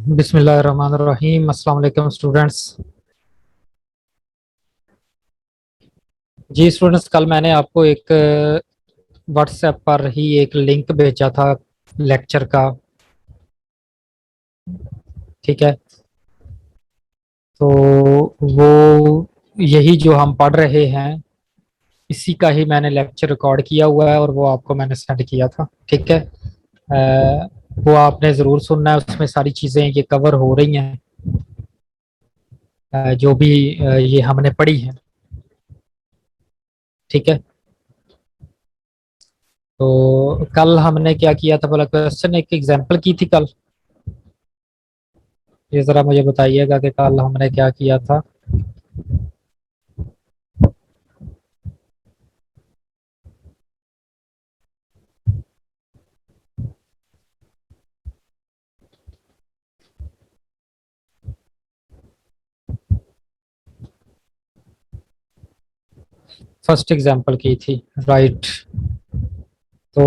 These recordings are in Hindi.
बिस्मिल्लाहिर्रहमानिर्रहीम। अस्सलाम वालेकुम स्टूडेंट्स। जी स्टूडेंट्स, कल मैंने आपको एक व्हाट्सएप पर ही एक लिंक भेजा था लेक्चर का। ठीक है। तो वो यही जो हम पढ़ रहे हैं, इसी का ही मैंने लेक्चर रिकॉर्ड किया हुआ है और वो आपको मैंने सेंड किया था। ठीक है। वो आपने ज़रूर सुनना है, उसमें सारी चीज़ें ये कवर हो रही हैं, जो भी ये हमने पढ़ी है। ठीक है। तो कल हमने क्या किया था, बोला क्वेश्चन एक एग्जांपल की थी कल। ये जरा मुझे बताइएगा कि कल हमने क्या किया था। फर्स्ट एग्जांपल की थी, राइट। तो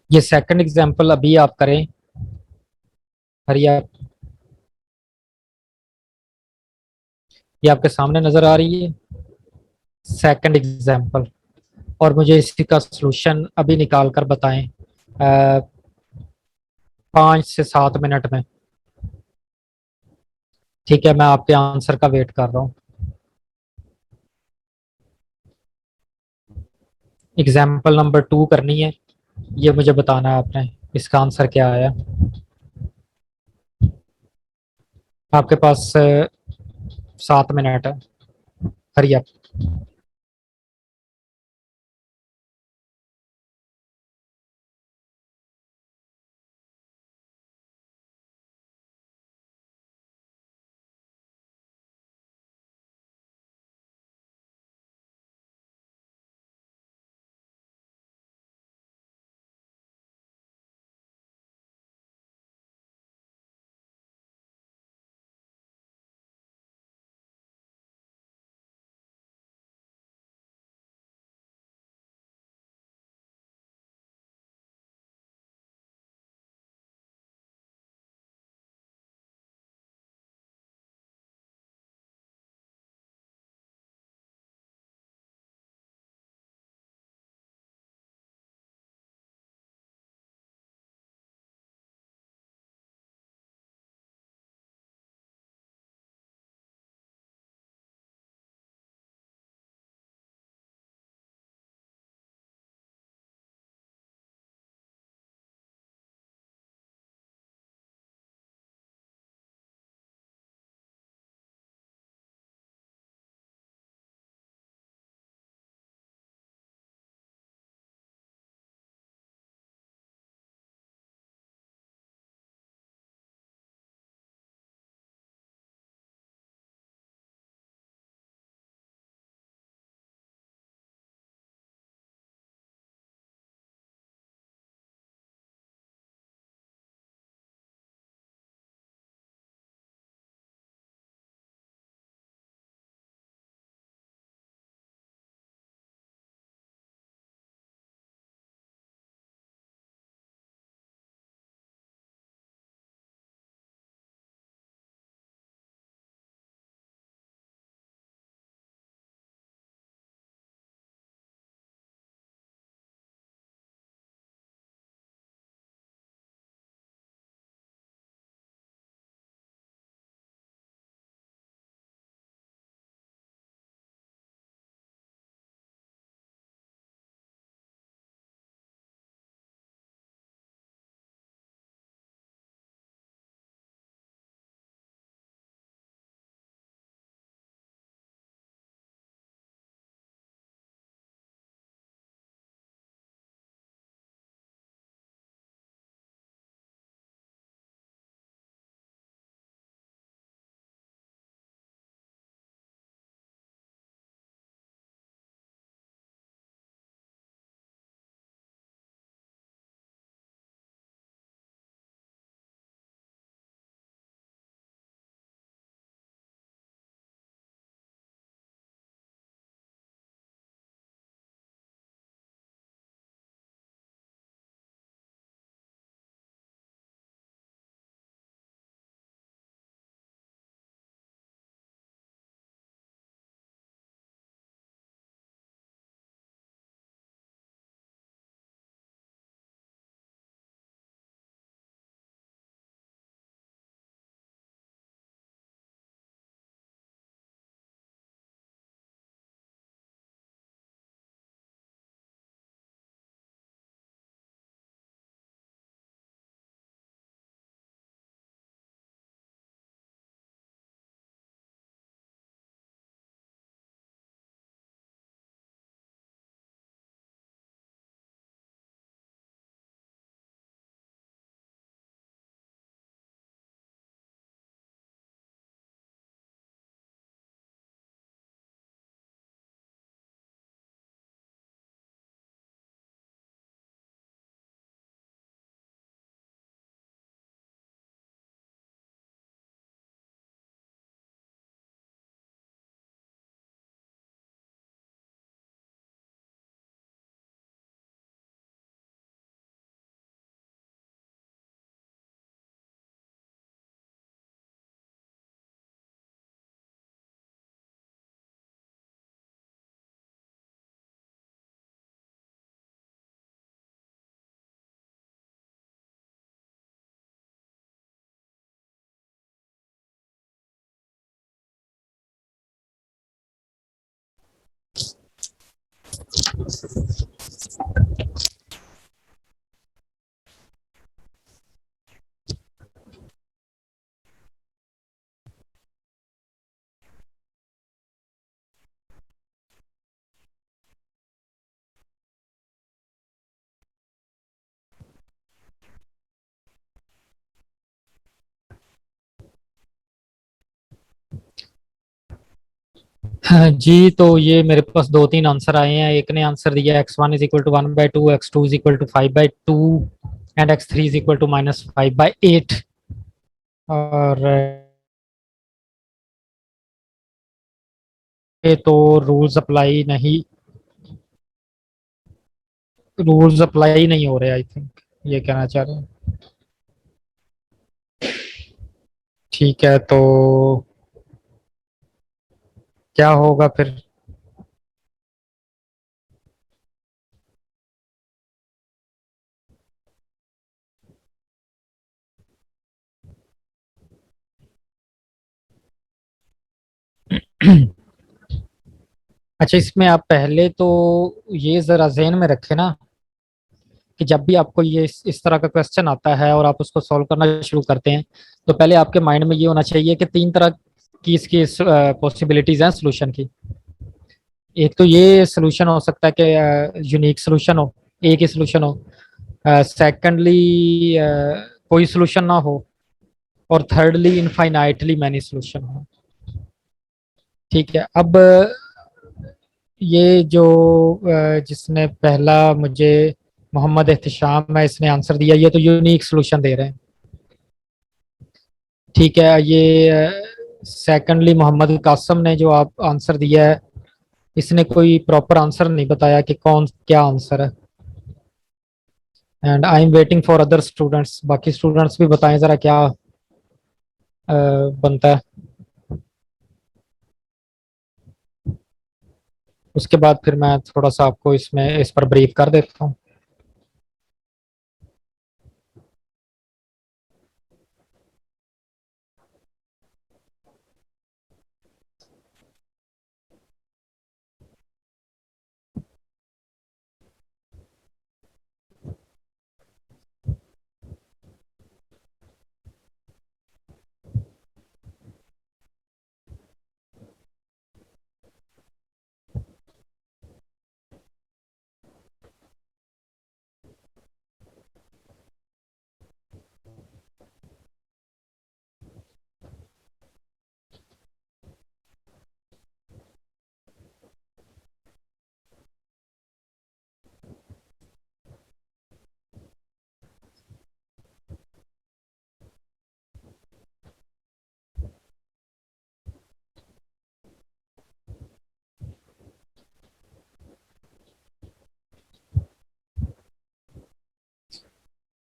ये सेकंड एग्जांपल अभी आप करें। हरी आप, ये आपके सामने नजर आ रही है सेकंड एग्जांपल। और मुझे इसी का सलूशन अभी निकाल कर बताएं, 5 से 7 मिनट में। ठीक है, मैं आपके आंसर का वेट कर रहा हूँ। एग्जाम्पल नंबर 2 करनी है। ये मुझे बताना है आपने, इसका आंसर क्या आया। आपके पास 7 मिनट है। हरी आप। हाँ जी, तो ये मेरे पास दो तीन आंसर आए हैं। एक ने आंसर दिया x1 = 1/2, x2 = 5/2 एंड x3 = -5/8। और ये तो रूल्स अप्लाई नहीं हो रहे, आई थिंक ये कहना चाह रहे हैं। ठीक है, तो क्या होगा फिर? अच्छा, इसमें आप पहले तो ये जरा ज़हन में रखें ना कि जब भी आपको ये इस तरह का क्वेश्चन आता है और आप उसको सॉल्व करना शुरू करते हैं, तो पहले आपके माइंड में ये होना चाहिए कि तीन तरह की इसकी पॉसिबिलिटीज हैं सोल्यूशन की। एक तो ये सोल्यूशन हो सकता है कि यूनिक सोल्यूशन हो, एक ही सोल्यूशन हो। सेकेंडली, कोई सोल्यूशन ना हो। और थर्डली, इनफाइनाइटली मैनी सोल्यूशन हो। ठीक है, अब ये जो जिसने पहला मुझे मोहम्मद एहतशाम है, इसने आंसर दिया, ये तो यूनिक सोल्यूशन दे रहे हैं। ठीक है, ये सेकंडली मोहम्मद कासम ने जो आप आंसर दिया है, इसने कोई प्रॉपर आंसर नहीं बताया कि कौन क्या आंसर है। And I am waiting for other students, बाकी स्टूडेंट्स भी बताएं जरा क्या बनता है। उसके बाद फिर मैं थोड़ा सा आपको इसमें इस पर ब्रीफ कर देता हूँ।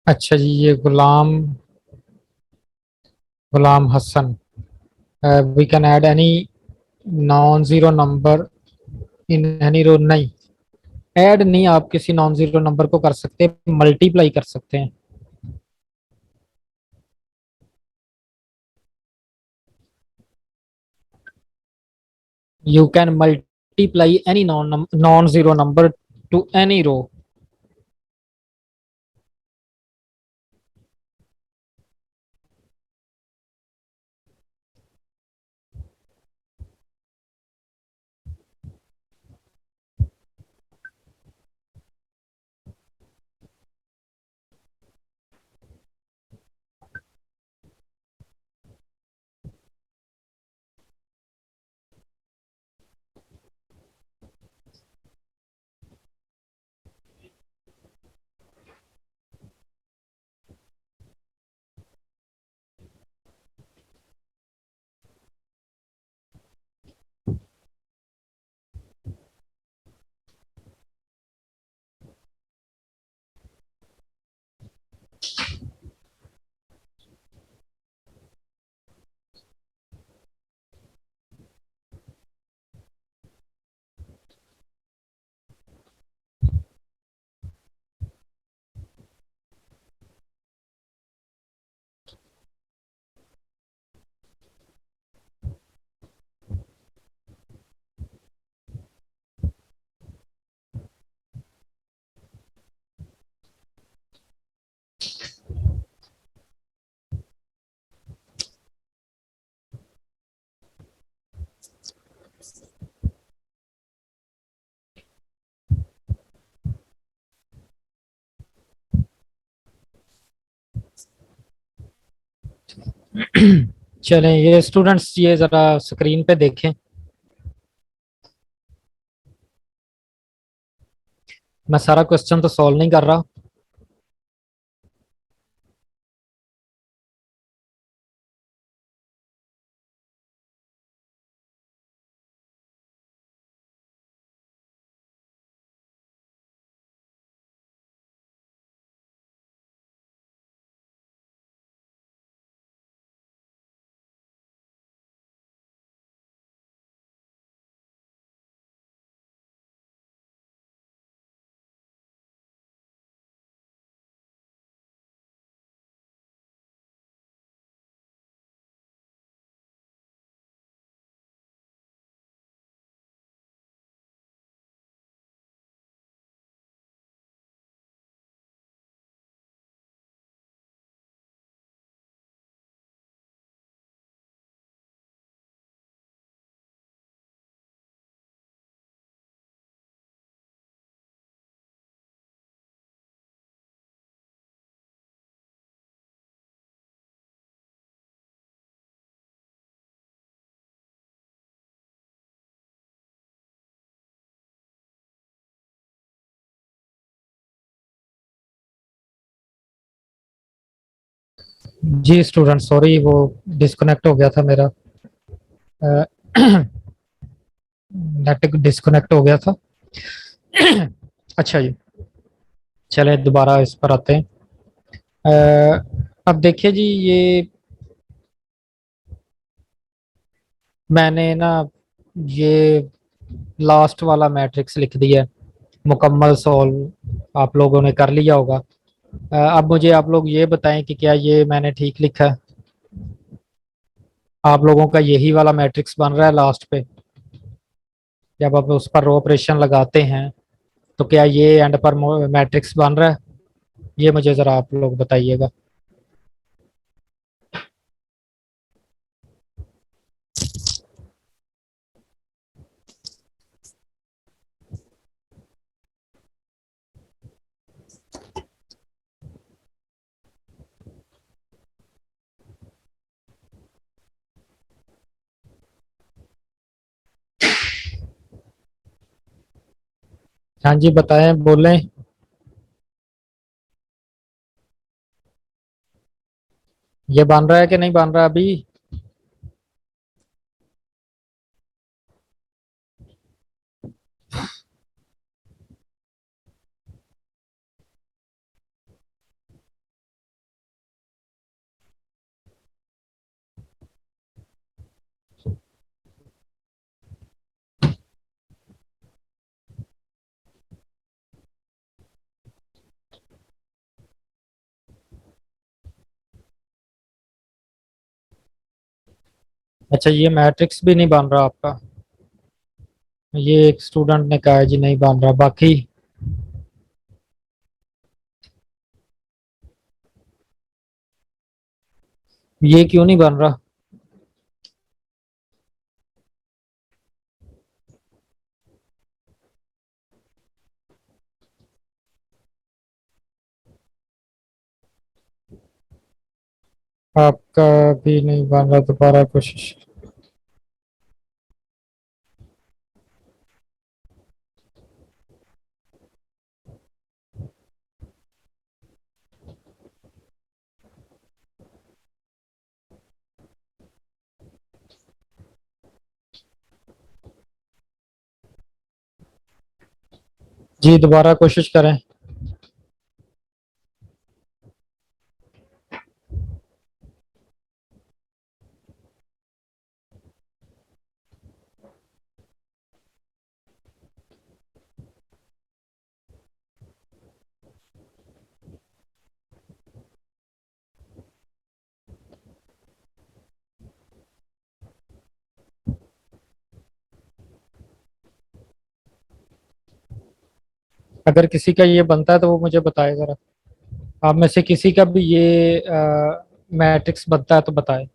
अच्छा जी, ये Ghulam Ghulam Hasan, we can add any non zero number in any row? नहीं, ऐड नहीं, आप किसी नॉन जीरो नंबर को कर सकते, मल्टीप्लाई कर सकते हैं। You can multiply any non zero number to any row. चलें, ये स्टूडेंट्स ये जरा स्क्रीन पे देखें। मैं सारा क्वेश्चन तो सॉल्व नहीं कर रहा। जी स्टूडेंट, सॉरी, वो डिस्कनेक्ट हो गया था मेरा। नेट डिस्कनेक्ट हो गया था। अच्छा जी, चले दोबारा इस पर आते हैं। अब देखिए जी, ये मैंने ना ये लास्ट वाला मैट्रिक्स लिख दिया है, मुकम्मल सॉल्व आप लोगों ने कर लिया होगा। अब मुझे आप लोग ये बताएं कि क्या ये मैंने ठीक लिखा है। आप लोगों का यही वाला मैट्रिक्स बन रहा है लास्ट पे, जब आप उस पर रो ऑपरेशन लगाते हैं तो क्या ये एंड पर मैट्रिक्स बन रहा है? ये मुझे जरा आप लोग बताइएगा। हाँ जी, बताएं, बोलें। ये बन रहा है कि नहीं बन रहा अभी? अच्छा, ये मैट्रिक्स भी नहीं बन रहा आपका? ये एक स्टूडेंट ने कहा है जी नहीं बन रहा, बाकी? ये क्यों नहीं बन रहा? आपका भी नहीं बन रहा, दोबारा कोशिश। जी दोबारा कोशिश करें। अगर किसी का ये बनता है तो वो मुझे बताए जरा। आप में से किसी का भी ये मैट्रिक्स बनता है तो बताए।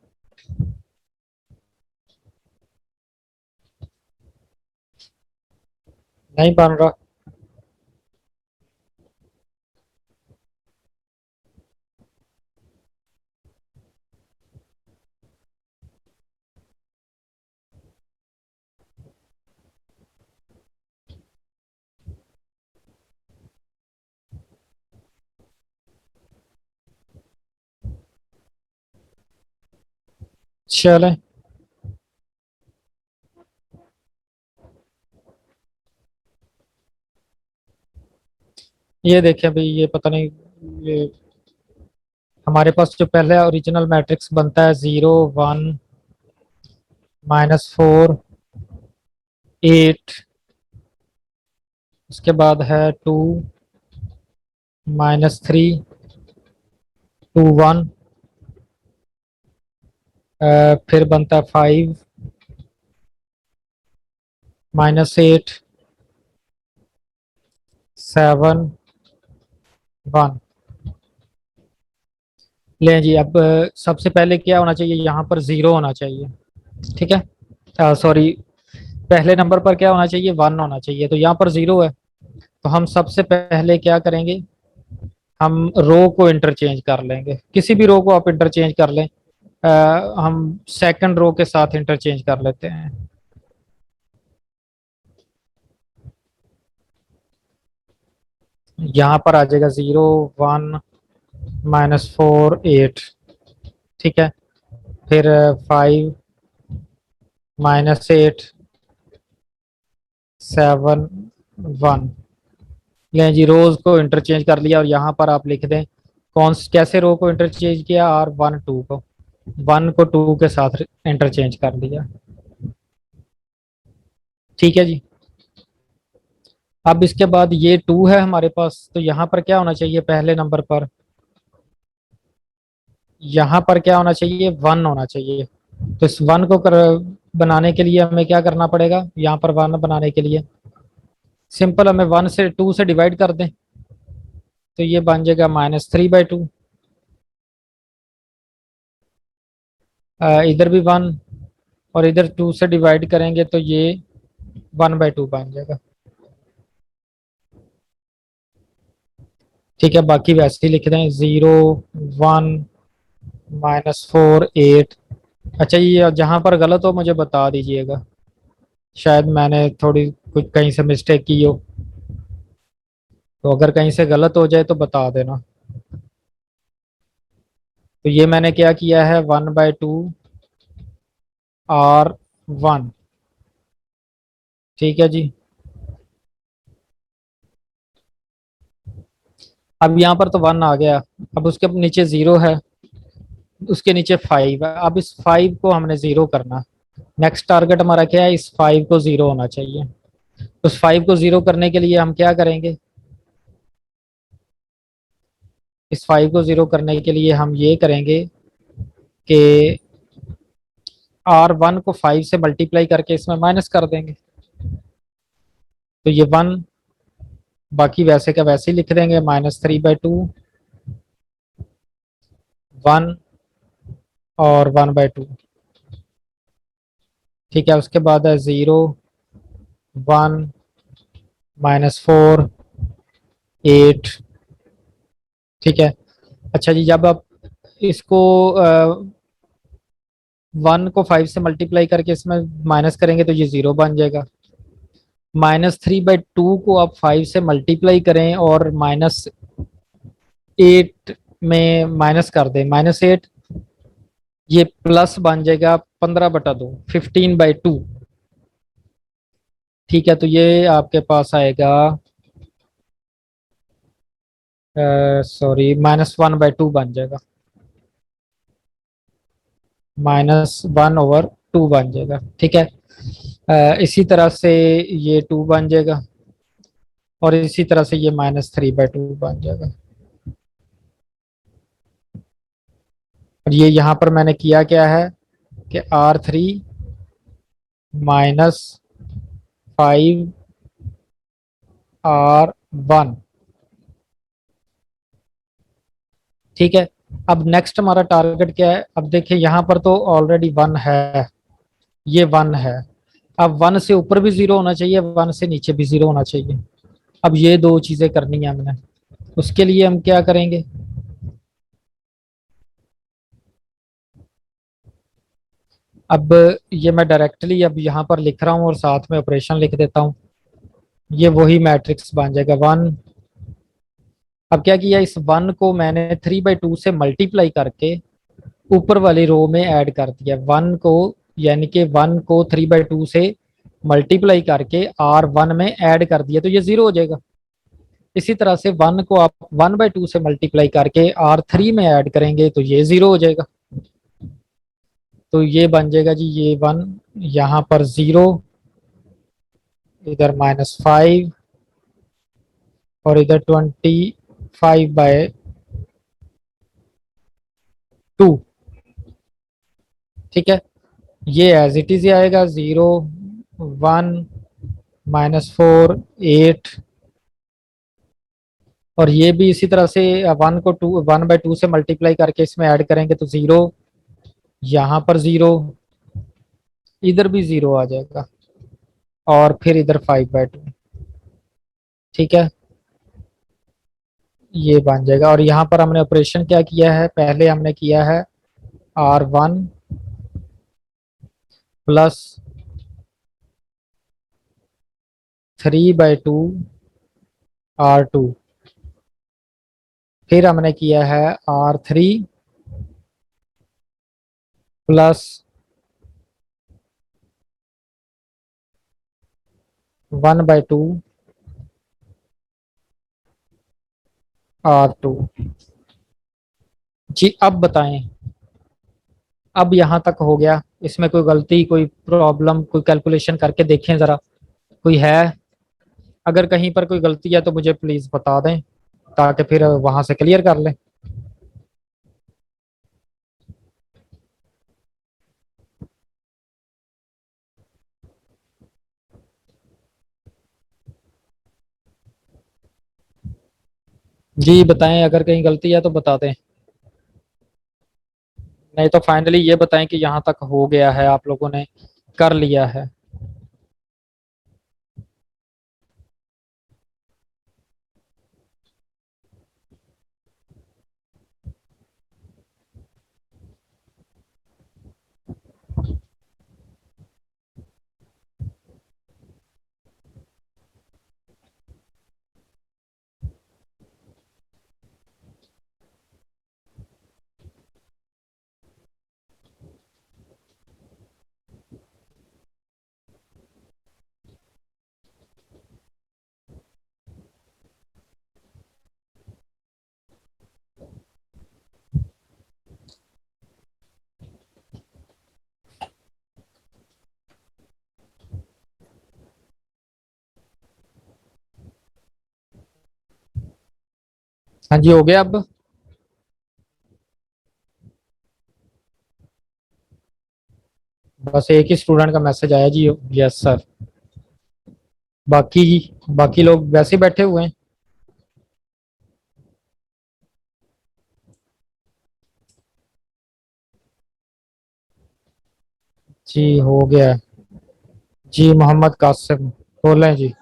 नहीं बन रहा। चलें। ये देखें भाई, ये पता नहीं, ये हमारे पास जो पहले ओरिजिनल मैट्रिक्स बनता है 0 1 -4 8, उसके बाद है 2 -3 2 1, फिर बनता है 5 -8 7 1। लें जी, अब सबसे पहले क्या होना चाहिए, यहाँ पर जीरो होना चाहिए। ठीक है, सॉरी, पहले नंबर पर क्या होना चाहिए, 1 होना चाहिए, तो यहाँ पर जीरो है। तो हम सबसे पहले क्या करेंगे, हम रो को इंटरचेंज कर लेंगे, किसी भी रो को आप इंटरचेंज कर लें। हम सेकंड रो के साथ इंटरचेंज कर लेते हैं। यहाँ पर आ जाएगा 0 1 -4 8। ठीक है, फिर 5 -8 7 1। लें जी, रोज को इंटरचेंज कर लिया और यहाँ पर आप लिख दें कैसे रो को इंटरचेंज किया, R 1 2 को, 1 को 2 के साथ इंटरचेंज कर लिया। ठीक है जी। अब इसके बाद ये 2 है हमारे पास, तो यहाँ पर क्या होना चाहिए, पहले नंबर पर यहाँ पर क्या होना चाहिए, 1 होना चाहिए। तो इस 1 को बनाने के लिए हमें क्या करना पड़ेगा, यहाँ पर 1 बनाने के लिए सिंपल हमें 1 से 2 से डिवाइड कर दें, तो ये बन जाएगा -3/2। इधर भी 1 और इधर 2 से डिवाइड करेंगे तो ये 1/2 बन जाएगा। ठीक है, बाकी वैसे ही लिख दें, 0 1 -4 8। अच्छा, ये जहां पर गलत हो मुझे बता दीजिएगा, शायद मैंने थोड़ी कुछ कहीं से मिस्टेक की हो, तो अगर कहीं से गलत हो जाए तो बता देना। तो ये मैंने क्या किया है, 1/2 R 1। ठीक है जी। अब यहाँ पर तो 1 आ गया, अब उसके नीचे 0 है, उसके नीचे 5 है, अब इस 5 को हमने 0 करना। नेक्स्ट टारगेट हमारा क्या है, इस 5 को 0 होना चाहिए। उस 5 को 0 करने के लिए हम क्या करेंगे, इस 5 को 0 करने के लिए हम ये करेंगे कि R 1 को 5 से मल्टीप्लाई करके इसमें माइनस कर देंगे, तो ये 1 बाकी वैसे का वैसे ही लिख देंगे, -3/2 1 और 1/2। ठीक है, उसके बाद है 0 1 -4 8। ठीक है। अच्छा जी, जब आप इसको 1 को 5 से मल्टीप्लाई करके इसमें माइनस करेंगे तो ये 0 बन जाएगा। -3/2 को आप 5 से मल्टीप्लाई करें और -8 में माइनस कर दें, -8, ये प्लस बन जाएगा 15/2, 15/2। ठीक है, तो ये आपके पास आएगा, सॉरी, -1/2 बन जाएगा, -1/2 बन जाएगा। ठीक है, इसी तरह से ये 2 बन जाएगा और इसी तरह से ये -3/2 बन जाएगा। और ये यहाँ पर मैंने किया क्या है कि R3 -5 R 1। ठीक है, अब नेक्स्ट हमारा टारगेट क्या है, अब देखिए यहाँ पर तो ऑलरेडी 1 है, ये 1 है। अब 1 से ऊपर भी 0 होना चाहिए, 1 से नीचे भी 0 होना चाहिए। अब ये दो चीजें करनी है हमने, उसके लिए हम क्या करेंगे, अब ये मैं डायरेक्टली अब यहाँ पर लिख रहा हूँ और साथ में ऑपरेशन लिख देता हूँ, ये वही मैट्रिक्स बन जाएगा 1। अब क्या किया, इस 1 को मैंने 3/2 से मल्टीप्लाई करके ऊपर वाली रो में ऐड कर दिया 1 को, यानी कि 1 को 3/2 से मल्टीप्लाई करके R1 में ऐड कर दिया तो ये 0 हो जाएगा। इसी तरह से 1 को आप 1/2 से मल्टीप्लाई करके R3 में ऐड करेंगे तो ये 0 हो जाएगा। तो ये बन जाएगा जी, ये 1, यहाँ पर 0, इधर -5 और इधर 25/2। ठीक है, ये एज इट इज आएगा 0, 1, -4, 8। और ये भी इसी तरह से 1 को 1/2 से मल्टीप्लाई करके इसमें ऐड करेंगे तो 0, यहाँ पर 0, इधर भी 0 आ जाएगा और फिर इधर 5/2। ठीक है, ये बन जाएगा। और यहाँ पर हमने ऑपरेशन क्या किया है, पहले हमने किया है R1 प्लस 3/2 R2, फिर हमने किया है R3 प्लस 1/2 R2। जी अब बताएं, अब यहाँ तक हो गया, इसमें कोई गलती, कोई प्रॉब्लम, कोई कैलकुलेशन करके देखें जरा, कोई है? अगर कहीं पर कोई गलती है तो मुझे प्लीज बता दें ताकि फिर वहां से क्लियर कर लें। जी बताएं, अगर कहीं गलती है तो बता दें, नहीं तो फाइनली ये बताएं कि यहाँ तक हो गया है, आप लोगों ने कर लिया है। हाँ जी, हो गया अब। बस एक ही स्टूडेंट का मैसेज आया जी, यस सर। बाकी बाकी लोग वैसे ही बैठे हुए हैं। जी हो गया। जी मोहम्मद कासिम बोलें जी।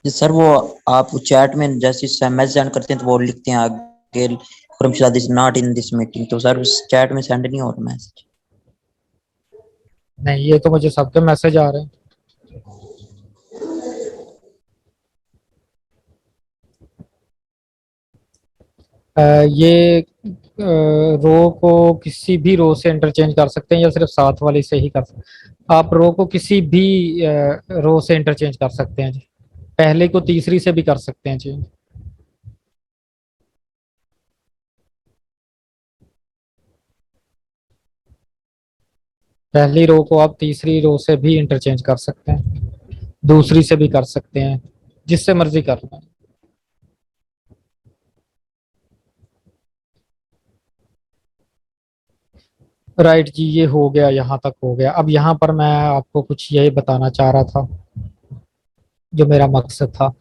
जी सर, वो आप चैट में जैसे मैसेज सेंड करते हैं तो वो लिखते हैं आगे Khurramshad is not in this meeting, तो सर उस चैट में सेंड नहीं हो रहा मैसेज। नहीं, ये तो मुझे सबके मैसेज आ रहे हैं। ये रो को किसी भी रो से इंटरचेंज कर सकते हैं या सिर्फ साथ वाली से ही कर सकते हैं? आप रो को किसी भी रो से इंटरचेंज कर सकते हैं जी, पहले को तीसरी से भी कर सकते हैं जी। पहली रो को आप तीसरी रो से भी इंटरचेंज कर सकते हैं, दूसरी से भी कर सकते हैं, जिससे मर्जी कर लें। राइट जी, ये हो गया, यहाँ तक हो गया। अब यहाँ पर मैं आपको कुछ यही बताना चाह रहा था, जो मेरा मकसद था।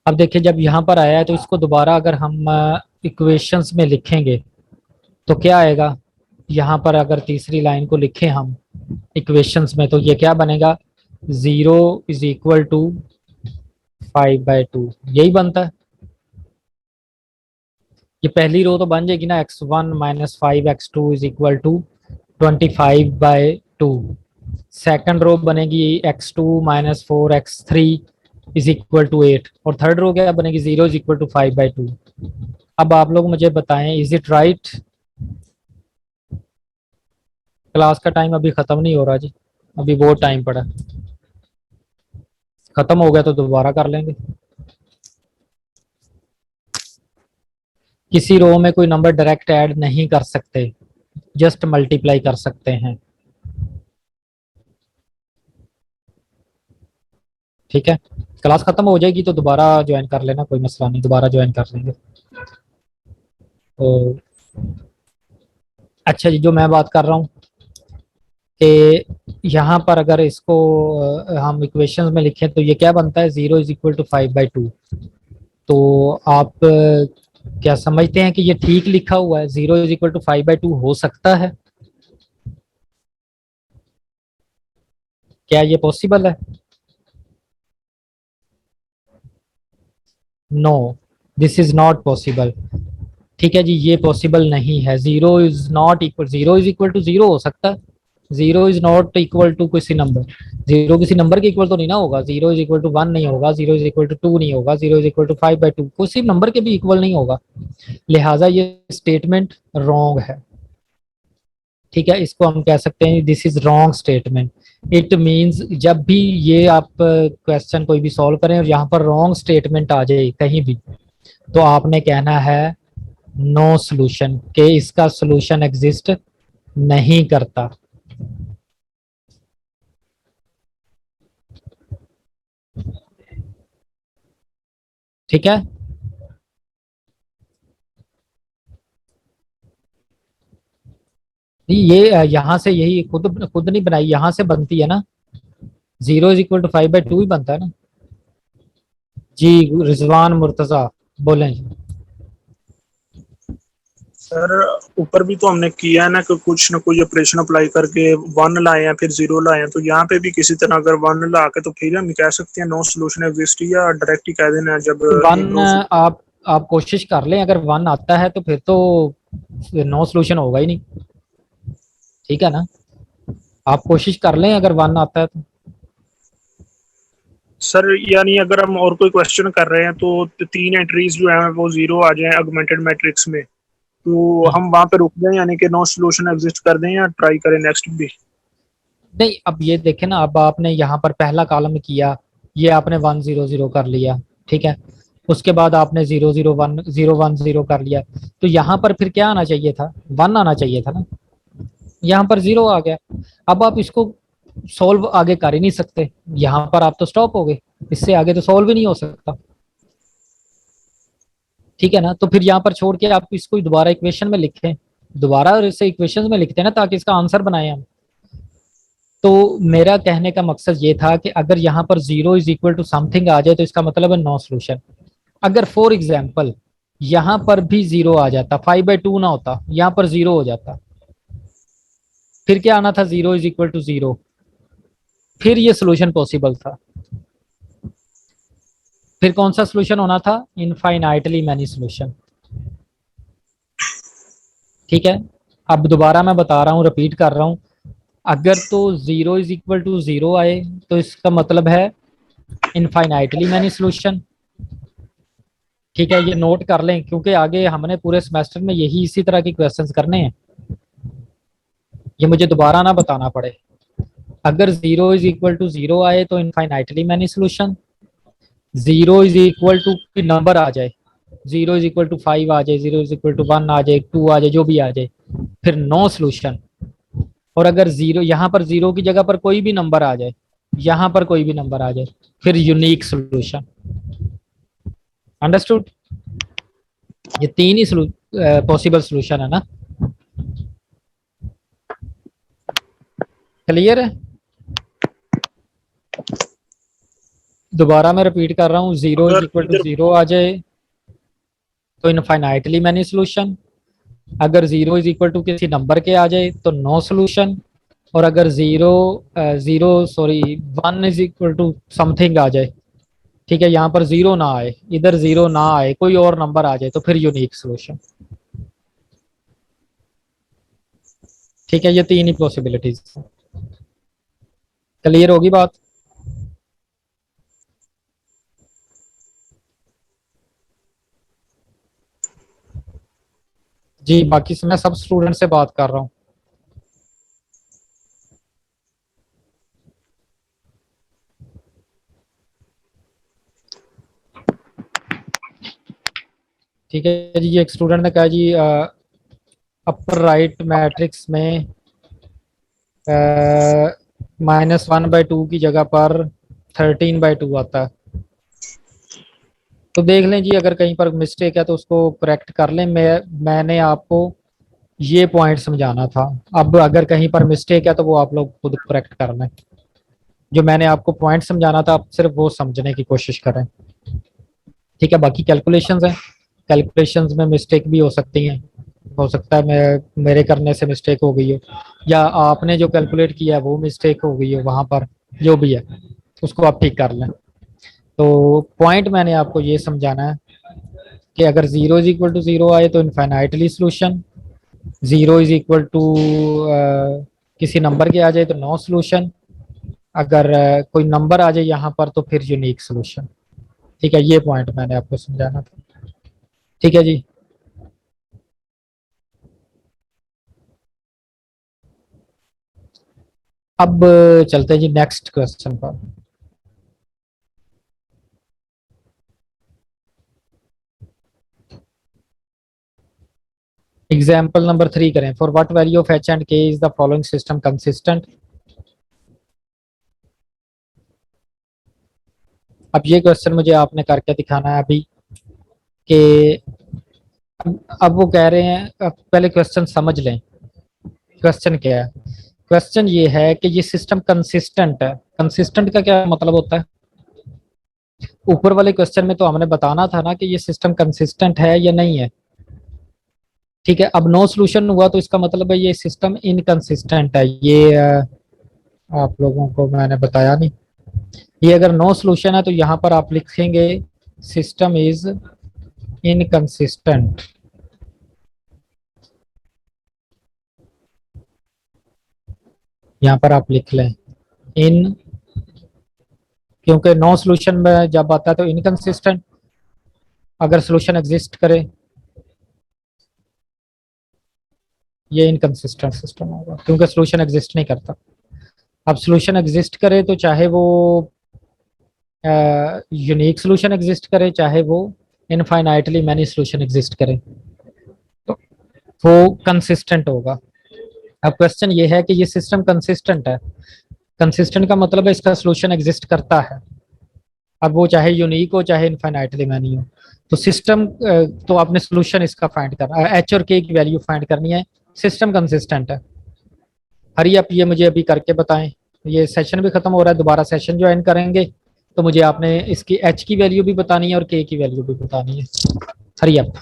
अब देखिए, जब यहाँ पर आया है तो इसको दोबारा अगर हम इक्वेशंस में लिखेंगे तो क्या आएगा? यहाँ पर अगर तीसरी लाइन को लिखें हम इक्वेशंस में तो ये क्या बनेगा? 0 = 5/2, यही बनता है। ये पहली रो तो बन जाएगी ना, x1 - 5x2 = 25/2। सेकंड रो बनेगी x2 - 4x3 = 8। और थर्ड रो क्या बनेगी? 0 = 5/2। अब आप लोग मुझे बताएं, इज इट राइट? क्लास का टाइम अभी खत्म नहीं हो रहा जी, अभी बहुत टाइम पड़ा है। खत्म हो गया तो दोबारा कर लेंगे। किसी रो में कोई नंबर डायरेक्ट ऐड नहीं कर सकते, जस्ट मल्टीप्लाई कर सकते हैं। ठीक है, क्लास खत्म हो जाएगी तो दोबारा ज्वाइन कर लेना, कोई मसला नहीं, दोबारा ज्वाइन कर लेंगे। तो अच्छा जी, जो मैं बात कर रहा हूँ कि यहाँ पर अगर इसको हम इक्वेशंस में लिखें तो ये क्या बनता है, 0 = 5/2। तो आप क्या समझते हैं कि ये ठीक लिखा हुआ है, 0 = 5/2 हो सकता है? क्या ये पॉसिबल है? No, this is not possible. ठीक है जी, ये पॉसिबल नहीं है। Zero is equal to zero हो सकता है, zero is not equal to किसी नंबर। जीरो किसी नंबर के इक्वल तो नहीं ना होगा, 0 = 1 नहीं होगा, 0 = 2 नहीं होगा, 0 = 5/2 किसी नंबर के भी इक्वल नहीं होगा। लिहाजा ये स्टेटमेंट रॉन्ग है। ठीक है, इसको हम कह सकते हैं this is wrong statement. It means जब भी ये आप क्वेश्चन कोई भी सॉल्व करें और यहाँ पर रॉन्ग स्टेटमेंट आ जाए कहीं भी, तो आपने कहना है नो सॉल्यूशन, के इसका सॉल्यूशन एग्जिस्ट नहीं करता। ठीक है, ये यहाँ से यही खुद खुद नहीं बनाई, यहाँ से बनती है ना, 0 = 5/2 ही बनता है ना। जी, रिजवान मुर्तजा बोलें जी। सर ऊपर भी तो हमने किया है ना कि कुछ ना कोई ऑपरेशन अप्लाई करके वन लाए हैं फिर जीरो लाए हैं, तो यहाँ पे भी किसी तरह अगर वन ला के तो फिर हम कह सकते हैं नो सोल्यूशन एग्जिस्ट, या डायरेक्ट ही कह देना जब वन नो। आप कोशिश कर लें, अगर वन आता है तो फिर तो नो सॉल्यूशन होगा ही नहीं। ठीक है ना, आप कोशिश कर लें अगर वन आता है तो। सर यानी अगर हम और कोई क्वेश्चन कर रहे हैं तो तीन एंट्रीज जो है वो जीरो आ जाए ऑगमेंटेड मैट्रिक्स में, तो हम्म। हम वहां पे रुक जाए यानी कि नो सोल्यूशन एग्जिस्ट कर दें, या ट्राई करें नेक्स्ट भी। नहीं, अब ये देखें ना, अब आपने यहाँ पर पहला कॉलम किया, ये आपने 1 0 0 कर लिया। ठीक है, उसके बाद आपने 0 0 1 0 1 0 कर लिया, तो यहाँ पर फिर क्या आना चाहिए था, वन आना चाहिए था ना। यहाँ पर जीरो आ गया। अब आप इसको सॉल्व आगे कर ही नहीं सकते, यहाँ पर आप तो स्टॉप हो गए, इससे आगे तो सॉल्व ही नहीं हो सकता। ठीक है ना, तो फिर यहाँ पर छोड़ के आप इसको दोबारा इक्वेशन में लिखें, दोबारा इसे इक्वेशन में लिखते हैं ना, ताकि इसका आंसर बनाए हम। तो मेरा कहने का मकसद ये था कि अगर यहाँ पर 0 = समथिंग आ जाए तो इसका मतलब है नो सोल्यूशन। अगर फॉर एग्जाम्पल यहाँ पर भी जीरो आ जाता, 5/2 ना होता, यहाँ पर जीरो हो जाता, फिर क्या आना था, 0 = 0, फिर ये सोल्यूशन पॉसिबल था। फिर कौन सा सोल्यूशन होना था, इनफाइनाइटली मैनी सोल्यूशन। ठीक है, अब दोबारा मैं बता रहा हूँ, रिपीट कर रहा हूँ, अगर तो 0 = 0 आए तो इसका मतलब है इनफाइनाइटली मैनी सोल्यूशन। ठीक है, ये नोट कर लें, क्योंकि आगे हमने पूरे सेमेस्टर में यही इसी तरह के क्वेश्चंस करने हैं, ये मुझे दोबारा ना बताना पड़े। अगर 0 = 0 आए तो इनफाइनाइटली मैनी सोल्यूशन, 0 = नंबर आ जाए, 0 = 5 आ जाए, 0 = 1 आ जाए, 2 आ जाए, जो भी आ जाए, फिर नो सोल्यूशन। और अगर जीरो, यहाँ पर जीरो की जगह पर कोई भी नंबर आ जाए, यहाँ पर कोई भी नंबर आ जाए, फिर यूनिक सोल्यूशन। अंडरस्टूड? ये तीन ही पॉसिबल सोल्यूशन है ना, क्लियर है? दोबारा मैं रिपीट कर रहा हूँ, जीरो इज अगर इक्वल टू इधर जीरो आ जाए तो इनफाइनाइटली मैनी सोल्यूशन, अगर 0 = किसी नंबर के आ जाए तो नो सोल्यूशन, और अगर सॉरी 1 = समथिंग आ जाए, ठीक है, यहाँ पर जीरो ना आए, इधर जीरो ना आए, कोई और नंबर आ जाए, तो फिर यूनिक सोल्यूशन। ठीक है, ये तीन ही पॉसिबिलिटीज। क्लियर होगी बात? जी, बाकी मैं सब स्टूडेंट से बात कर रहा हूँ। ठीक है जी। एक स्टूडेंट ने कहा जी अपर राइट मैट्रिक्स में -1/2 की जगह पर 13/2 आता है। तो देख लें जी, अगर कहीं पर मिस्टेक है तो उसको करेक्ट कर लें। मैंने आपको ये पॉइंट समझाना था। अब अगर कहीं पर मिस्टेक है तो वो आप लोग खुद करेक्ट कर लें। जो मैंने आपको पॉइंट समझाना था आप सिर्फ वो समझने की कोशिश करें। ठीक है, बाकी कैलकुलेशंस हैं, कैलकुलेशंस में मिस्टेक भी हो सकती हैं। हो सकता है मैं मेरे करने से मिस्टेक हो गई हो, या आपने जो कैलकुलेट किया है वो मिस्टेक हो गई हो वहां पर। जो भी है उसको आप ठीक कर लें। तो पॉइंट मैंने आपको ये समझाना है कि अगर 0 = 0 आए तो इनफाइनाइटली सोल्यूशन, 0 = किसी नंबर के आ जाए तो नो सोल्यूशन, अगर कोई नंबर आ जाए यहाँ पर तो फिर यूनिक सोल्यूशन। ठीक है, ये पॉइंट मैंने आपको समझाना था। ठीक है जी। अब चलते हैं जी नेक्स्ट क्वेश्चन पर। एग्जाम्पल नंबर 3 करें। For what value of H and K is the following system consistent. अब ये क्वेश्चन मुझे आपने करके दिखाना है अभी कि अब वो कह रहे हैं, अब पहले क्वेश्चन समझ लें। क्वेश्चन क्या है? क्वेश्चन ये है कि ये सिस्टम कंसिस्टेंट है। कंसिस्टेंट का क्या मतलब होता है? ऊपर वाले क्वेश्चन में तो हमने बताना था ना कि ये सिस्टम कंसिस्टेंट है या नहीं है। ठीक है, अब नो सॉल्यूशन हुआ तो इसका मतलब है ये सिस्टम इनकंसिस्टेंट है। ये आप लोगों को मैंने बताया नहीं। ये अगर नो सॉल्यूशन है तो यहाँ पर आप लिखेंगे सिस्टम इज इनकंसिस्टेंट। यहाँ पर आप लिख लें इन, क्योंकि नो सॉल्यूशन में जब आता है तो इनकंसिस्टेंट, अगर सॉल्यूशन एग्जिस्ट करे ये इनकंसिस्टेंट सिस्टम होगा, क्योंकि सॉल्यूशन एग्जिस्ट नहीं करता। अब सॉल्यूशन एग्जिस्ट करे तो चाहे वो यूनिक सॉल्यूशन एग्जिस्ट करे, चाहे वो इनफाइनाइटली मैनी सॉल्यूशन एग्जिस्ट करे, तो वो कंसिस्टेंट होगा। अब क्वेश्चन ये है कि ये सिस्टम कंसिस्टेंट है। कंसिस्टेंट का मतलब है इसका सॉल्यूशन एग्जिस्ट करता है। अब वो चाहे यूनिक हो चाहे इनफाइनाइटली मैनी हो। तो सिस्टम, तो आपने सॉल्यूशन इसका फाइंड करना है, एच और के की वैल्यू फाइंड करनी है। सिस्टम कंसिस्टेंट है। हरी आप ये मुझे अभी करके बताएं। ये सेशन भी खत्म हो रहा है, दोबारा सेशन ज्वाइन करेंगे तो मुझे आपने इसकी एच की वैल्यू भी बतानी है और के की वैल्यू भी बतानी है। हरी आप।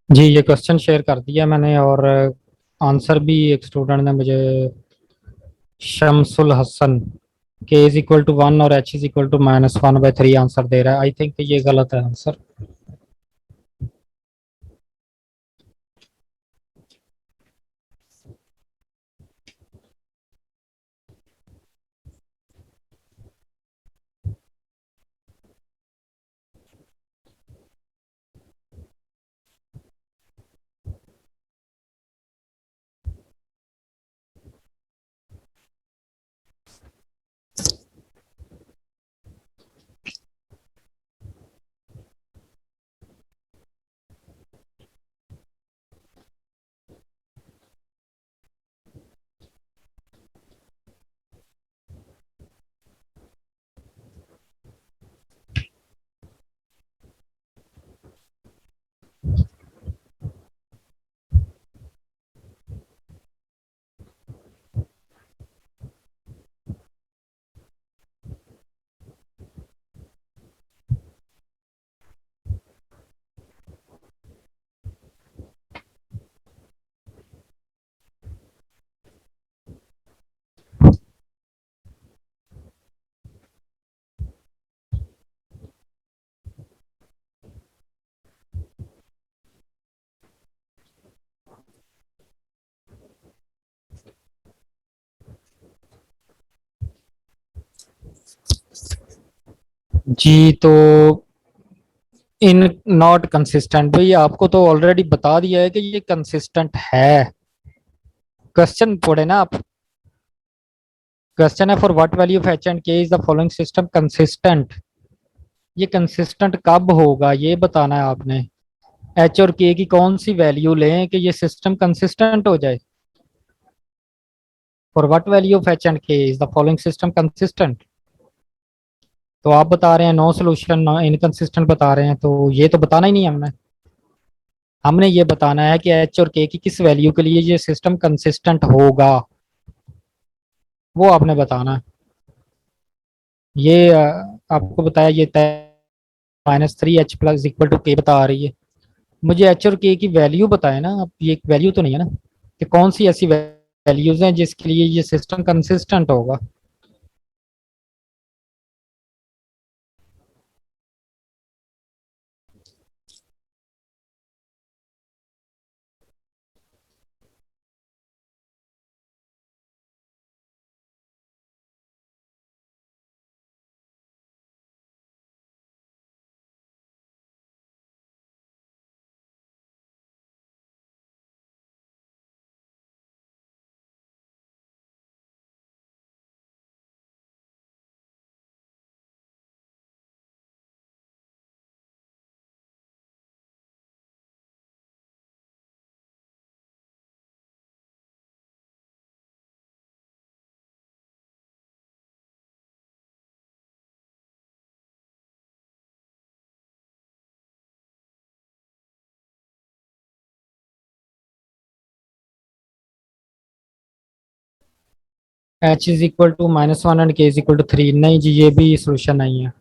जी ये क्वेश्चन शेयर कर दिया मैंने, और आंसर भी एक स्टूडेंट ने मुझे, शमसुल हसन, के इज इक्वल टू 1 और H is equal to -1/3 answer दे रहा है। आई थिंक ये गलत है आंसर। जी तो इन नॉट कंसिस्टेंट, भाई आपको तो ऑलरेडी बता दिया है कि ये कंसिस्टेंट है। क्वेश्चन पढ़े ना आप। क्वेश्चन है for what value of H and K is the following system consistent. ये कंसिस्टेंट कब होगा ये बताना है आपने। एच और के की कौन सी वैल्यू लें कि ये सिस्टम कंसिस्टेंट हो जाए। For what value of H and K is the following system consistent. तो आप बता रहे हैं नो सोल्यूशन, नो इनकंसिस्टेंट बता रहे हैं, तो ये तो बताना ही नहीं है हमने। हमने ये बताना है कि एच और के की किस वैल्यू के लिए ये सिस्टम कंसिस्टेंट होगा, वो आपने बताना है। ये आपको बताया ये -3h प्लस इक्वल टू के बता रही है। मुझे एच और के की वैल्यू बताए ना आप, ये वैल्यू तो नहीं है ना कि कौन सी ऐसी वैल्यूज हैं जिसके लिए ये सिस्टम कंसिस्टेंट होगा। H is equal to -1 and K is equal to 3, नहीं जी ये भी सोल्यूशन नहीं है।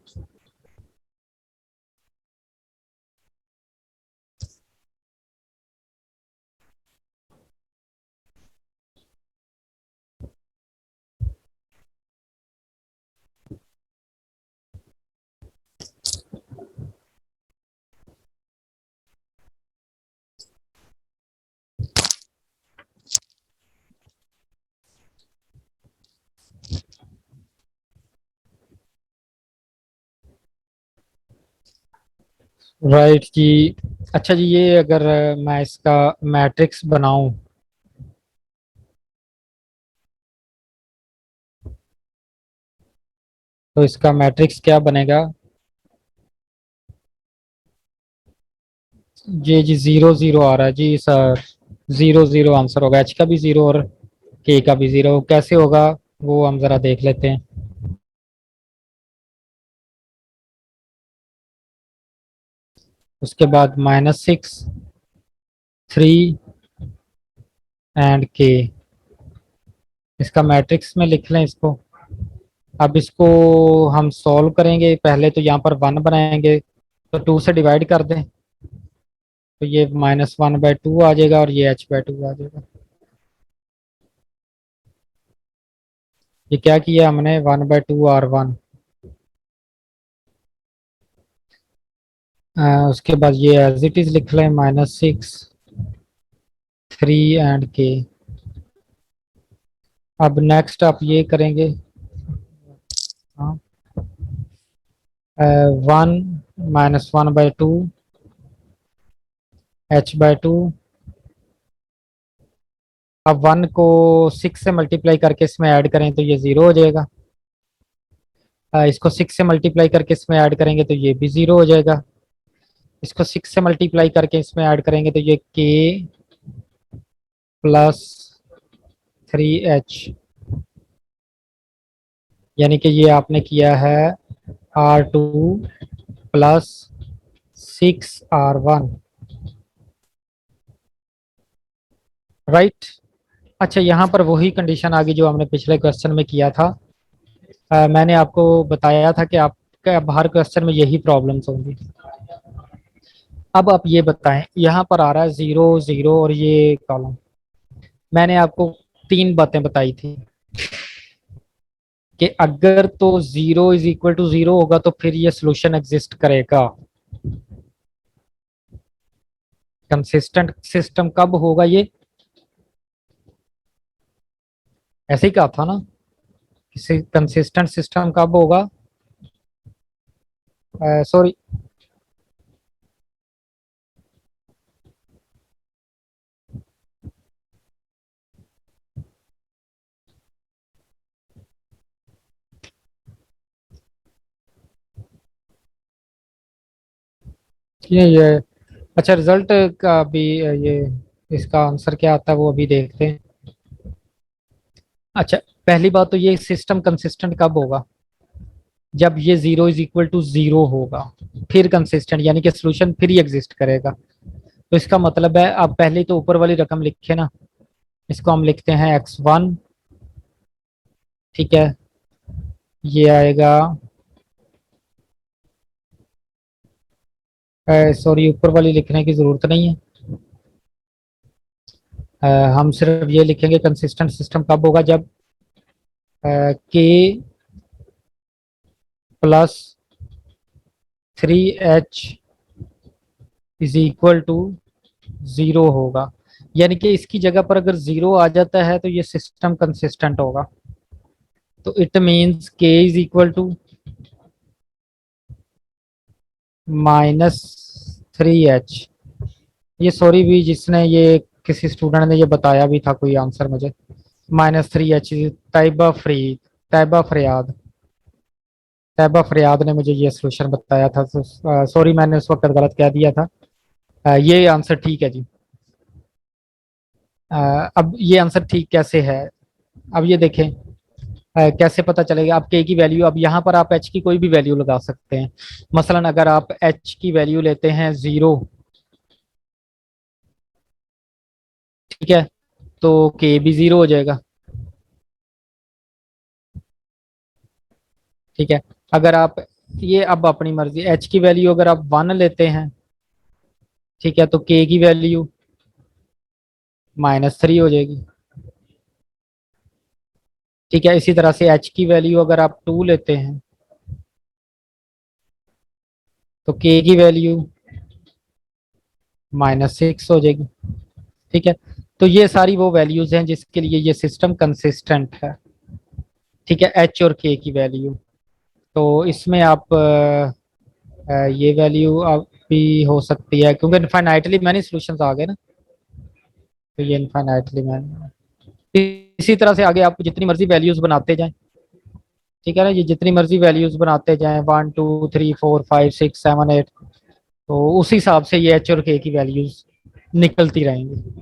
राइट जी। अच्छा जी, ये अगर मैं इसका मैट्रिक्स बनाऊं तो इसका मैट्रिक्स क्या बनेगा। जी 0 0 आ रहा है जी सर। 0 0 आंसर होगा, एच का भी 0 और के का भी 0। कैसे होगा वो हम जरा देख लेते हैं। उसके बाद -6, 3 एंड के, इसका मैट्रिक्स में लिख लें इसको। अब इसको हम सॉल्व करेंगे, पहले तो यहाँ पर 1 बनाएंगे, तो 2 से डिवाइड कर दें। तो ये -1/2 आ जाएगा और ये h/2 आ जाएगा। ये क्या किया हमने, 1/2 R1। उसके बाद ये एज इट इज लिख लें, -6 3 एंड k। अब नेक्स्ट आप ये करेंगे, हाँ, 1 -1/2 h/2। अब 1 को 6 से मल्टीप्लाई करके इसमें ऐड करें तो ये 0 हो जाएगा। इसको 6 से मल्टीप्लाई करके इसमें ऐड करेंगे तो ये भी 0 हो जाएगा। इसको 6 से मल्टीप्लाई करके इसमें ऐड करेंगे तो ये k + 3h, यानी कि ये आपने किया है R2 + 6R1, राइट। अच्छा, यहाँ पर वही कंडीशन आ गई जो हमने पिछले क्वेश्चन में किया था। मैंने आपको बताया था कि आपके हर क्वेश्चन में यही प्रॉब्लम्स होंगी। अब आप ये बताएं, यहाँ पर आ रहा है 0 0 और ये कॉलम। मैंने आपको 3 बातें बताई थी कि अगर तो 0 = 0 होगा तो फिर ये सोल्यूशन एग्जिस्ट करेगा। कंसिस्टेंट सिस्टम कब होगा, ये ऐसे ही कहा था ना, कंसिस्टेंट सिस्टम कब होगा, सॉरी, ये अच्छा, रिजल्ट का भी ये इसका आंसर क्या आता है वो अभी देखते हैं। अच्छा, पहली बात तो ये सिस्टम कंसिस्टेंट कब होगा, जब ये 0 = 0 होगा, फिर कंसिस्टेंट यानी कि सोल्यूशन फिर ही एग्जिस्ट करेगा। तो इसका मतलब है, अब पहले तो ऊपर वाली रकम लिखे ना, इसको हम लिखते हैं x1, ठीक है, ये आएगा, सॉरी ऊपर वाली लिखने की जरूरत नहीं है, हम सिर्फ ये लिखेंगे कंसिस्टेंट सिस्टम कब होगा, जब k + 3h = 0 होगा। यानी कि इसकी जगह पर अगर 0 आ जाता है तो ये सिस्टम कंसिस्टेंट होगा। तो इट मींस k = -3h। ये सॉरी भी, जिसने ये किसी स्टूडेंट ने ये बताया भी था कोई आंसर मुझे, -3h। तैयबा फरियाद तैयबा फरियाद ने मुझे ये सोल्यूशन बताया था। सॉरी, मैंने उस वक्त गलत कह दिया था। ये आंसर ठीक है जी। अब ये आंसर ठीक कैसे है, अब ये देखें, कैसे पता चलेगा। आप के की वैल्यू, अब यहाँ पर आप एच की कोई भी वैल्यू लगा सकते हैं। मसलन अगर आप एच की वैल्यू लेते हैं 0, ठीक है, तो के भी 0 हो जाएगा, ठीक है। अगर आप ये, अब अपनी मर्जी, एच की वैल्यू अगर आप 1 लेते हैं, ठीक है, तो के की वैल्यू -3 हो जाएगी, ठीक है। इसी तरह से एच की वैल्यू अगर आप 2 लेते हैं तो के की वैल्यू -6 हो जाएगी, ठीक है। तो ये सारी वो वैल्यूज हैं जिसके लिए ये सिस्टम कंसिस्टेंट है, ठीक है, एच और के की वैल्यू। तो इसमें आप ये वैल्यू आप भी हो सकती है, क्योंकि इनफाइनाइटली मैनी सॉल्यूशंस आ गए ना, तो ये इनफाइनाइटली मैनी। इसी तरह से आगे आप जितनी मर्जी वैल्यूज बनाते जाएं, ठीक है ना, ये जितनी मर्जी वैल्यूज बनाते जाएं, 1 2 3 4 5 6 7 8, तो उस हिसाब से ये एच और के की वैल्यूज निकलती रहेंगी,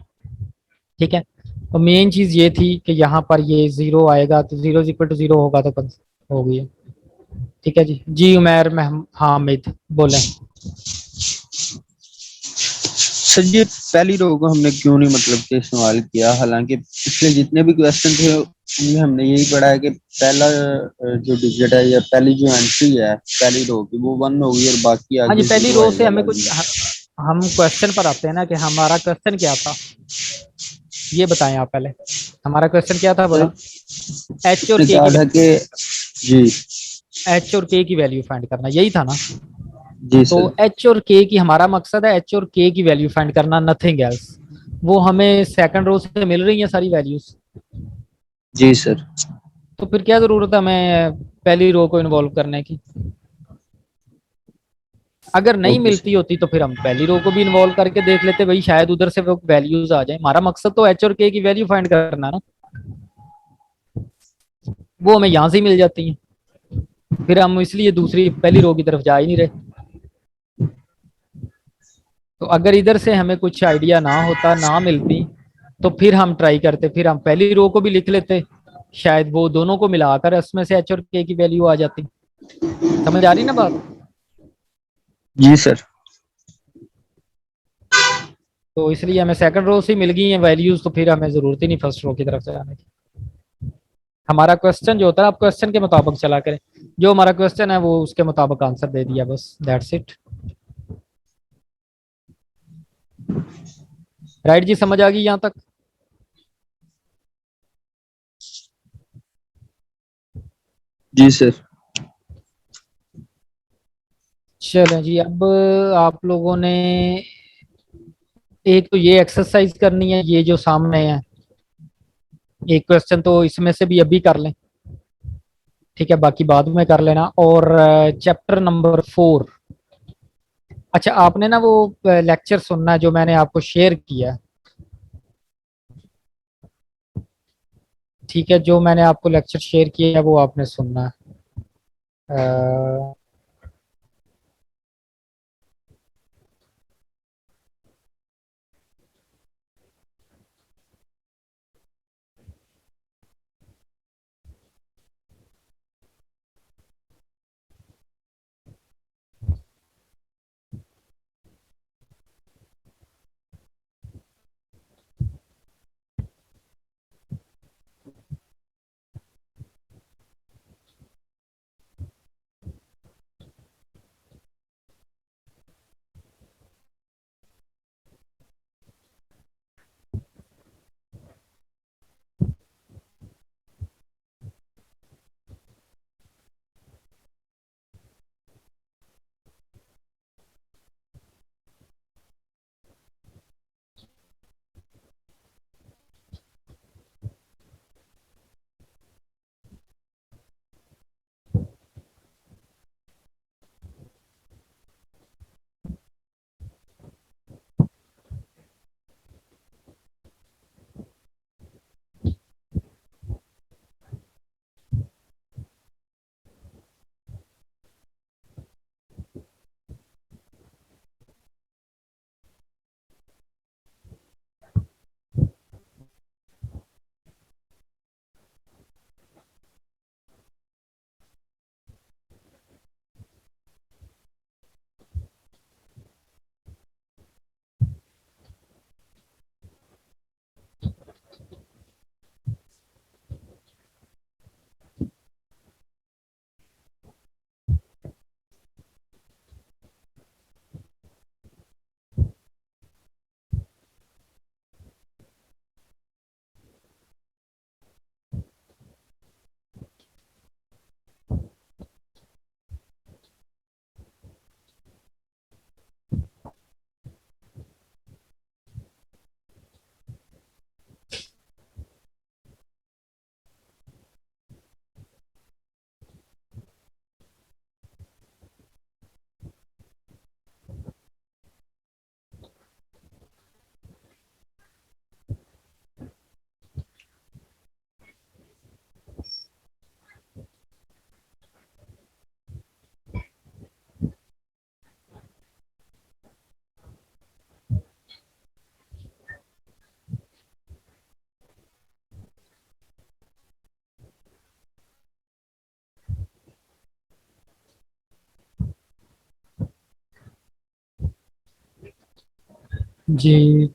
ठीक है। तो मेन चीज ये थी कि यहाँ पर ये 0 आएगा, तो 0 = 0 होगा तो हो गई है, ठीक है जी। जी उमैर हामिद बोले। सर ये पहली रो को हमने क्यों नहीं मतलब कि इस्तेमाल किया, हालांकि पिछले जितने भी क्वेश्चन थे उनमें हमने यही पढ़ा है कि पहला जो डिजिट है या पहली जो एंट्री है पहली रो की वो 1 होगी और बाकी हाँ जी, आगे पहली 0 रो से आएगा हमें कुछ, लाजमी। हम क्वेश्चन पर आते हैं ना कि हमारा क्वेश्चन क्या था, ये बताएं आप पहले। हमारा क्वेश्चन क्या था सर बोला? एच और उसने के कहा की, था कि जी एच और के की वैल्यू फाइंड करना, यही था ना? जी तो सर एच और के की, हमारा मकसद है एच और के की वैल्यू फाइंड करना, नथिंग एल्स। वो हमें सेकंड रो से मिल रही है सारी वैल्यूज, जी सर तो फिर क्या जरूरत है हमें पहली रो को इन्वॉल्व करने की? अगर नहीं ओके मिलती सर होती तो फिर हम पहली रो को भी इन्वॉल्व करके देख लेते, भाई शायद उधर से वो वैल्यूज आ जाए। हमारा मकसद तो एच और के की वैल्यू फाइंड करना है ना, वो हमें यहां से ही मिल जाती है, फिर हम इसलिए दूसरी पहली रो की तरफ जा ही नहीं रहे। तो अगर इधर से हमें कुछ आइडिया ना होता, ना मिलती, तो फिर हम ट्राई करते, फिर हम पहली रो को भी लिख लेते, शायद वो दोनों को मिलाकर उसमें से एच और के की वैल्यू आ जाती। समझ आ रही ना बात? जी सर तो इसलिए हमें सेकंड रो से ही मिल गई है वैल्यूज, तो फिर हमें जरूरत ही नहीं फर्स्ट रो की तरफ से जाने की। हमारा क्वेश्चन जो होता है, आप क्वेश्चन के मुताबिक चला करें, जो हमारा क्वेश्चन है वो उसके मुताबिक आंसर दे दिया, बस दैट्स इट। राइट जी, समझ आ गई यहाँ तक? जी सर चलें जी, अब आप लोगों ने एक तो ये एक्सरसाइज करनी है, ये जो सामने है, एक क्वेश्चन तो इसमें से भी अभी कर लें, ठीक है, बाकी बाद में कर लेना। और चैप्टर नंबर 4, अच्छा आपने ना वो लेक्चर सुनना है जो मैंने आपको शेयर किया है, ठीक है, जो मैंने आपको लेक्चर शेयर किया है वो आपने सुनना है। जी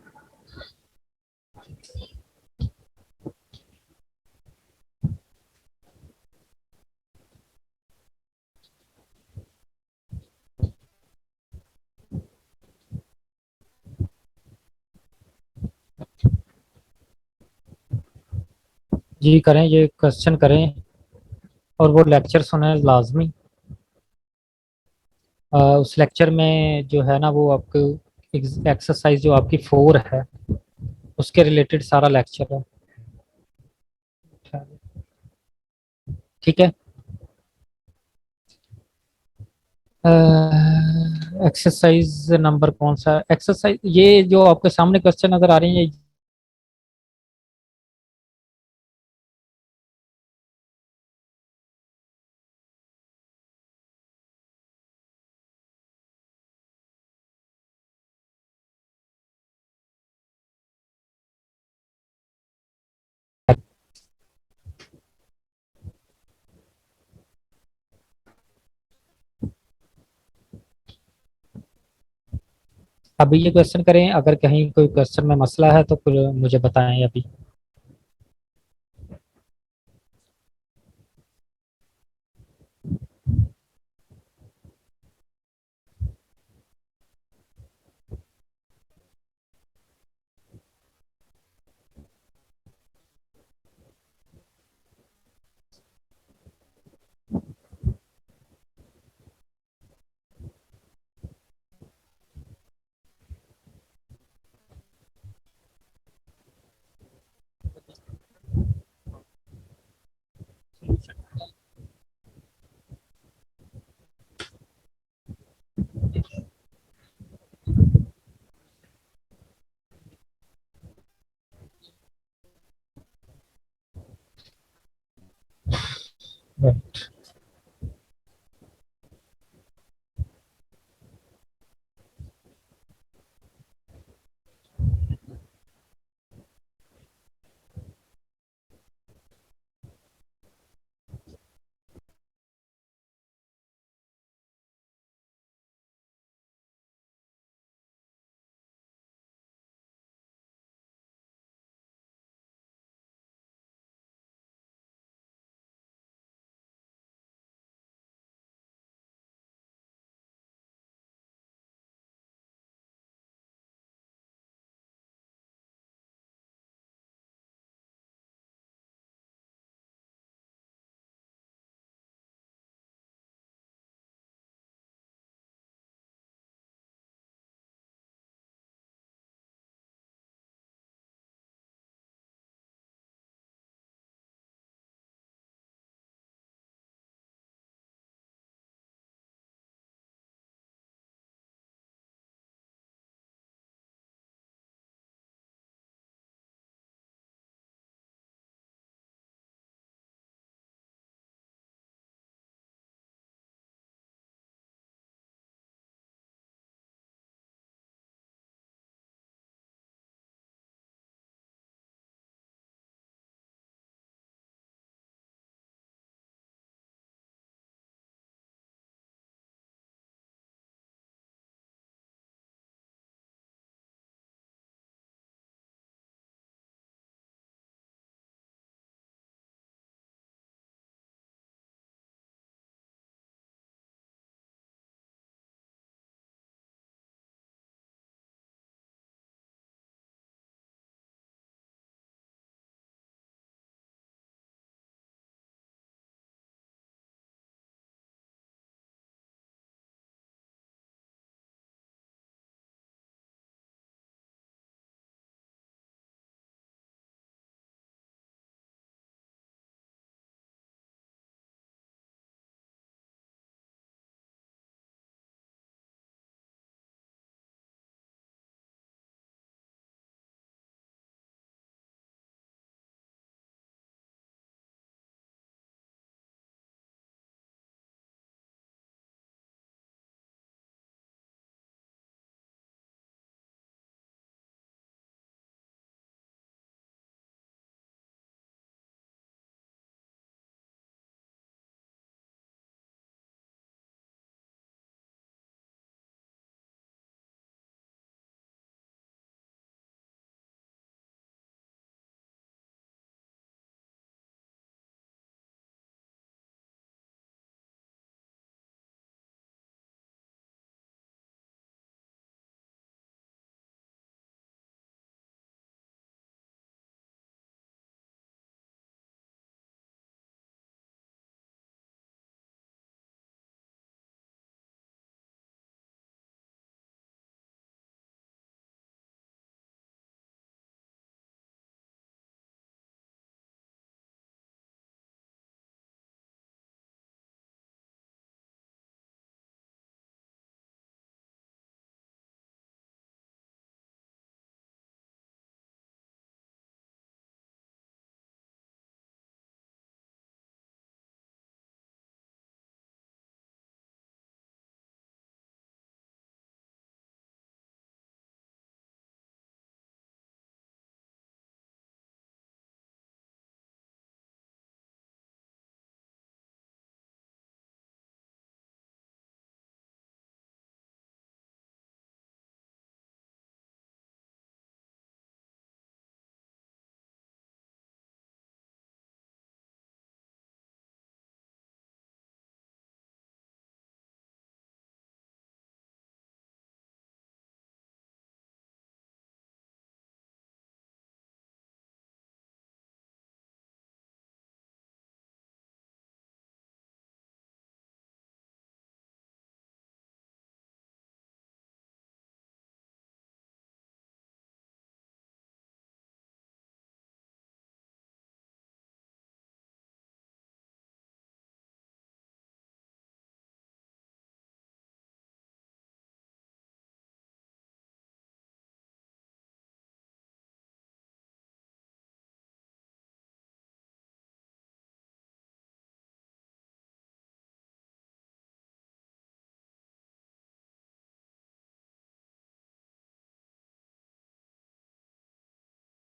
जी करें, ये क्वेश्चन करें और वो लेक्चर सुने लाजमी। उस लेक्चर में जो है ना वो आपको एक्सरसाइज जो आपकी 4 है उसके रिलेटेड सारा लेक्चर है। ठीक है। एक्सरसाइज नंबर कौन सा एक्सरसाइज, ये जो आपके सामने क्वेश्चन नजर आ रही है। अभी ये क्वेश्चन करें, अगर कहीं कोई क्वेश्चन में मसला है तो फिर मुझे बताएं अभी।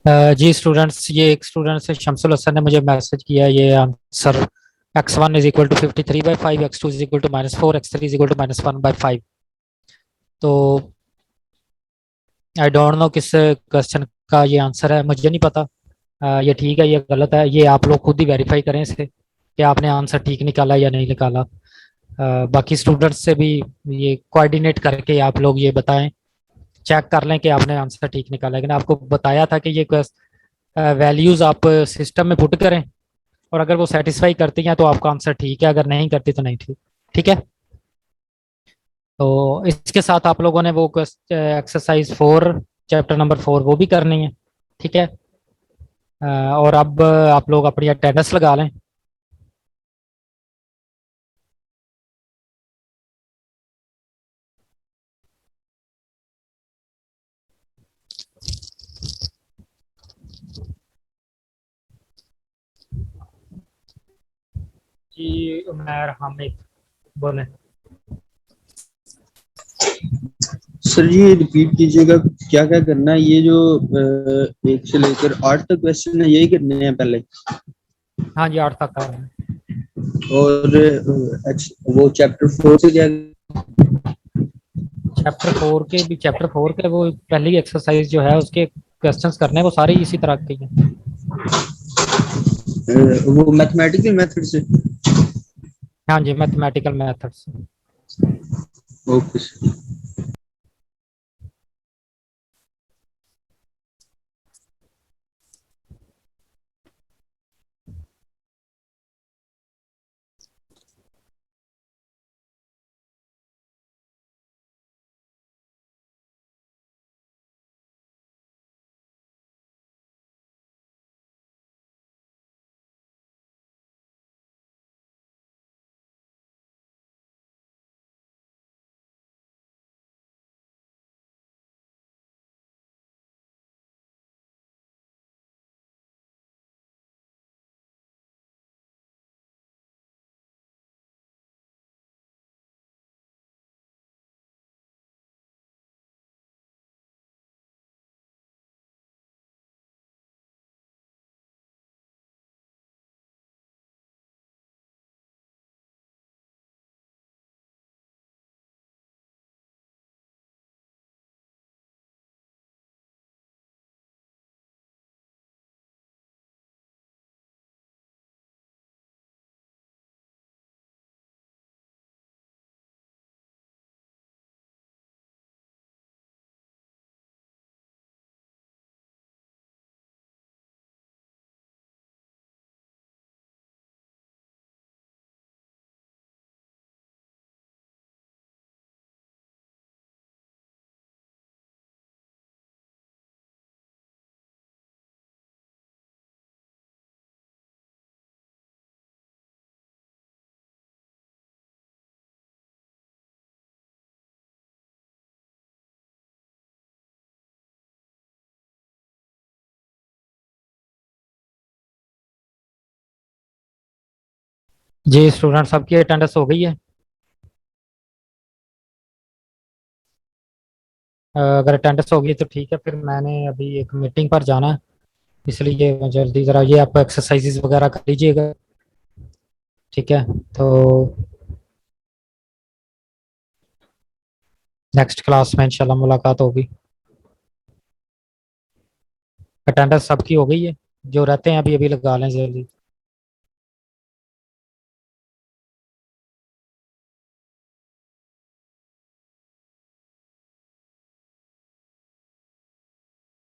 जी स्टूडेंट्स, ये एक स्टूडेंट से शमसुल हसन ने मुझे मैसेज किया, ये answer x1 is equal to 53/5, x2 is equal to -4, x3 is equal to -1/5। तो आई डोंट नो किस क्वेश्चन का ये आंसर है, मुझे नहीं पता। ये ठीक है, ये गलत है, ये आप लोग खुद ही वेरीफाई करें इसे कि आपने आंसर ठीक निकाला या नहीं निकाला। बाकी स्टूडेंट्स से भी ये कोऑर्डिनेट करके आप लोग ये बताएं, चेक कर लें कि आपने आंसर ठीक निकाला। लेकिन आपको बताया था कि ये वैल्यूज आप सिस्टम में पुट करें, और अगर वो सेटिस्फाई करती हैं तो आपका आंसर ठीक है, अगर नहीं करती तो नहीं ठीक। ठीक है, तो इसके साथ आप लोगों ने वो एक्सरसाइज 4 चैप्टर नंबर 4 वो भी करनी है। ठीक है, और अब आप लोग अपनी अटेंडेंस लगा लें। जी उमैर हामिद बोले। सर ये रिपीट कीजिएगा, क्या क्या करना है? ये जो 1 से लेकर 8 तक क्वेश्चन है, यही करने हैं पहले? हाँ जी, 8 तक करना है। और वो चैप्टर 4 से क्या? चैप्टर 4 के वो पहली एक्सरसाइज जो है उसके क्वेश्चंस करने हैं, वो सारे इसी तरह के हैं। वो मैथमेटिकल मेथड से? हाँ जी, मैथमेटिकल मेथड्स। Okay sir. जी स्टूडेंट, सबकी अटेंडेंस हो गई है? अगर अटेंडेंस हो गई तो ठीक है, फिर मैंने अभी एक मीटिंग पर जाना है, इसलिए मैं जल्दी ज़रा ये आप एक्सरसाइजेज वगैरह कर लीजिएगा। ठीक है, तो नेक्स्ट क्लास में इंशाल्लाह मुलाकात होगी। अटेंडेंस सबकी हो गई है? जो रहते हैं अभी अभी लगा लें जल्दी।